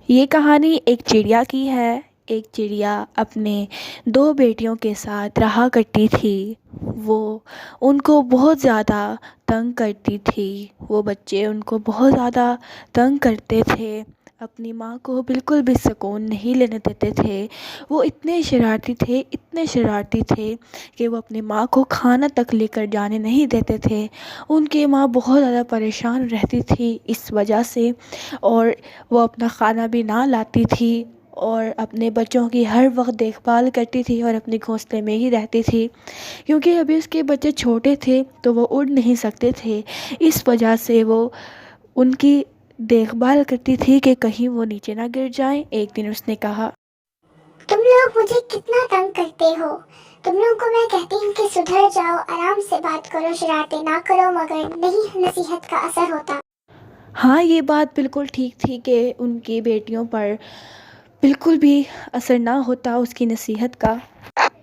یہ کہانی ایک چڑیا کی ہے۔ ایک چڑیا اپنے دو بیٹیوں کے ساتھ رہا کرتی تھی۔ وہ ان کو بہت زیادہ تنگ کرتی تھی۔ وہ بچے ان کو بہت زیادہ تنگ کرتے تھے، اپنی ماں کو بالکل بھی سکون نہیں لینے دیتے تھے۔ وہ اتنے شرارتی تھے کہ وہ اپنی ماں کو کھانا تک لے کر جانے نہیں دیتے تھے۔ ان کی ماں بہت زیادہ پریشان رہتی تھی اس وجہ سے، اور وہ اپنا کھانا بھی نہ لاتی تھی اور اپنے بچوں کی ہر وقت دیکھ بھال کرتی تھی اور اپنے گھونسلے میں ہی رہتی تھی، کیونکہ ابھی اس کے بچے چھوٹے تھے تو وہ اڑ نہیں سکتے تھے۔ اس وجہ سے وہ ان کی دیکھ بھال کرتی تھی کہ کہیں وہ نیچے نہ گر جائیں۔ ایک دن اس نے کہا، تم لوگ مجھے کتنا تنگ کرتے ہو۔ تم لوگوں کو میں کہتی ہوں کہ سدھر جاؤ، آرام سے بات کرو، شرارتیں نہ کرو، مگر نہیں، نصیحت کا اثر ہوتا۔ ہاں یہ بات بالکل ٹھیک تھی کہ ان کی بیٹیوں پر بالکل بھی اثر نہ ہوتا اس کی نصیحت کا۔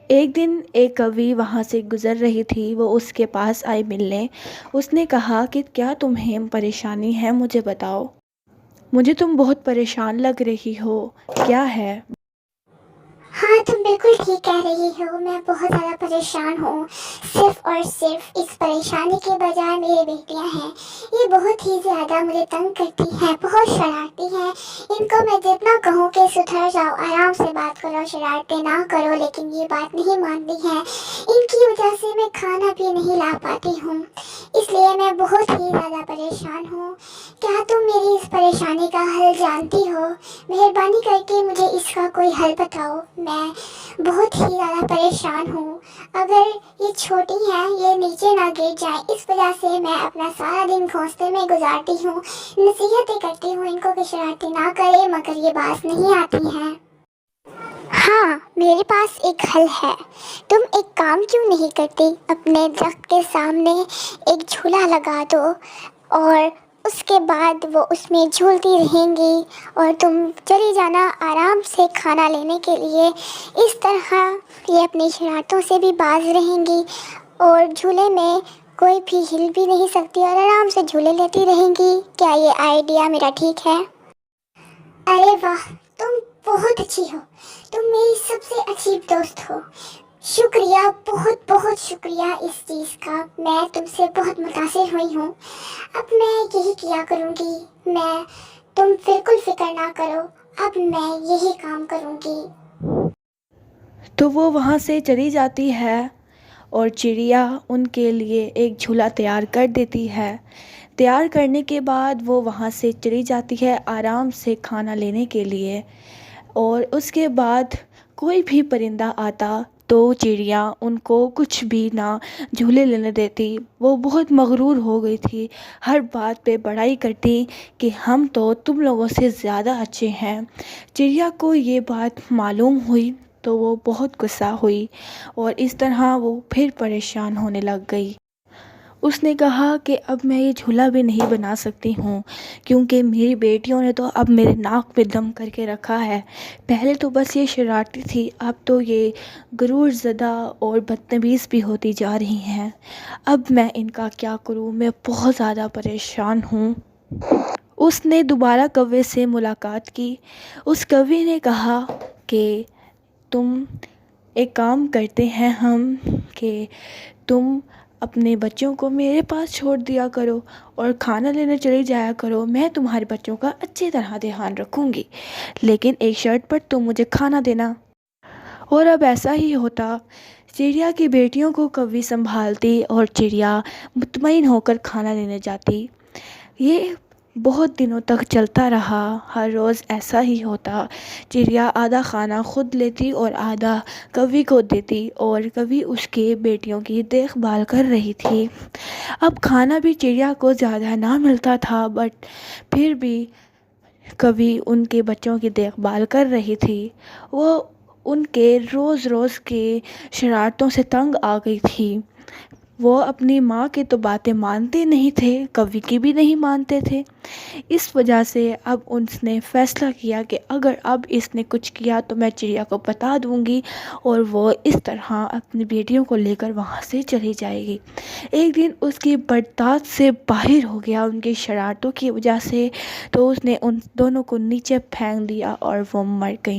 ایک دن ایک کوی وہاں سے گزر رہی تھی، وہ اس کے پاس آئی ملنے۔ اس نے کہا کہ کیا تمہیں پریشانی ہے، مجھے بتاؤ، مجھے تم بہت پریشان لگ رہی ہو، کیا ہے؟ ہاں تم بالکل ٹھیک کہہ رہی ہو، میں بہت زیادہ پریشان ہوں۔ صرف اور صرف اس پریشانی کے بجائے میری بیٹیاں ہیں، یہ بہت ہی زیادہ مجھے تنگ کرتی ہیں، بہت شرارتی ہیں۔ ان کو میں جتنا کہوں کہ سدھر جاؤ، آرام سے بات کرو، شرارتیں نہ کرو، لیکن یہ بات نہیں مانتی ہیں۔ ان کی وجہ سے میں کھانا بھی نہیں لا پاتی ہوں، اس لیے میں بہت ہی زیادہ پریشان ہوں۔ کیا تم میری اس پریشانی کا حل جانتی ہو؟ مہربانی کر کے مجھے اس کا کوئی حل بتاؤ، میں بہت ہی زیادہ پریشان ہوں۔ اگر یہ چھوٹی ہیں، یہ نیچے نہ گر جائیں، اس وجہ سے میں اپنا سارا دن گھونسلے میں گزارتی ہوں، نصیحتیں کرتی ہوں ان کو کہ شرارتیں نہ کرے، مگر یہ باز نہیں آتی ہیں۔ ہاں میرے پاس ایک حل ہے۔ تم ایک کام کیوں نہیں کرتی، اپنے درخت کے سامنے ایک جھولا لگا دو، اور اس کے بعد وہ اس میں جھولتی رہیں گی اور تم چلی جانا آرام سے کھانا لینے کے لیے۔ اس طرح یہ اپنی شرارتوں سے بھی باز رہیں گی اور جھولے میں کوئی بھی ہل بھی نہیں سکتی اور آرام سے جھولے لیتی رہیں گی۔ کیا یہ آئیڈیا میرا ٹھیک ہے؟ ارے واہ، تم بہت اچھی ہو، تم میری سب سے اچھی دوست ہو۔ شکریہ، بہت بہت شکریہ اس چیز کا، میں تم سے بہت متاثر ہوئی ہوں۔ اب میں یہی کیا کروں گی، تم بالکل فکر نہ کرو، اب میں یہی کام کروں گی۔ تو وہ وہاں سے چلی جاتی ہے اور چڑیا ان کے لیے ایک جھولا تیار کر دیتی ہے۔ تیار کرنے کے بعد وہ وہاں سے چلی جاتی ہے آرام سے کھانا لینے کے لیے، اور اس کے بعد کوئی بھی پرندہ آتا تو چڑیا ان کو کچھ بھی نہ جھولے لینے دیتی۔ وہ بہت مغرور ہو گئی تھی، ہر بات پہ بڑائی کرتی کہ ہم تو تم لوگوں سے زیادہ اچھے ہیں۔ چڑیا کو یہ بات معلوم ہوئی تو وہ بہت غصہ ہوئی اور اس طرح وہ پھر پریشان ہونے لگ گئی۔ اس نے کہا کہ اب میں یہ جھولا بھی نہیں بنا سکتی ہوں، کیونکہ میری بیٹیوں نے تو اب میرے ناک پہ دم کر کے رکھا ہے۔ پہلے تو بس یہ شرارتی تھی، اب تو یہ غرور زدہ اور بدتمیز بھی ہوتی جا رہی ہیں۔ اب میں ان کا کیا کروں، میں بہت زیادہ پریشان ہوں۔ اس نے دوبارہ کوے سے ملاقات کی۔ اس کوے نے کہا کہ تم ایک کام کرتے ہیں ہم کہ تم اپنے بچوں کو میرے پاس چھوڑ دیا کرو اور کھانا لینے چلی جایا کرو، میں تمہارے بچوں کا اچھی طرح دھیان رکھوں گی، لیکن ایک شرط پر تم مجھے کھانا دینا۔ اور اب ایسا ہی ہوتا۔ چڑیا کی بیٹیوں کو کوی سنبھالتی اور چڑیا مطمئن ہو کر کھانا لینے جاتی۔ یہ بہت دنوں تک چلتا رہا، ہر روز ایسا ہی ہوتا۔ چڑیا آدھا کھانا خود لیتی اور آدھا کوی کو دیتی، اور کوی اس کے بیٹیوں کی دیکھ بھال کر رہی تھی۔ اب کھانا بھی چڑیا کو زیادہ نہ ملتا تھا، بٹ پھر بھی کوی ان کے بچوں کی دیکھ بھال کر رہی تھی۔ وہ ان کے روز روز کے شرارتوں سے تنگ آ گئی تھی۔ وہ اپنی ماں کی تو باتیں مانتے نہیں تھے، کوی کی بھی نہیں مانتے تھے۔ اس وجہ سے اب اس نے فیصلہ کیا کہ اگر اب اس نے کچھ کیا تو میں چڑیا کو بتا دوں گی، اور وہ اس طرح اپنی بیٹیوں کو لے کر وہاں سے چلی جائے گی۔ ایک دن اس کی برداشت سے باہر ہو گیا ان کی شرارتوں کی وجہ سے، تو اس نے ان دونوں کو نیچے پھینک دیا اور وہ مر گئی۔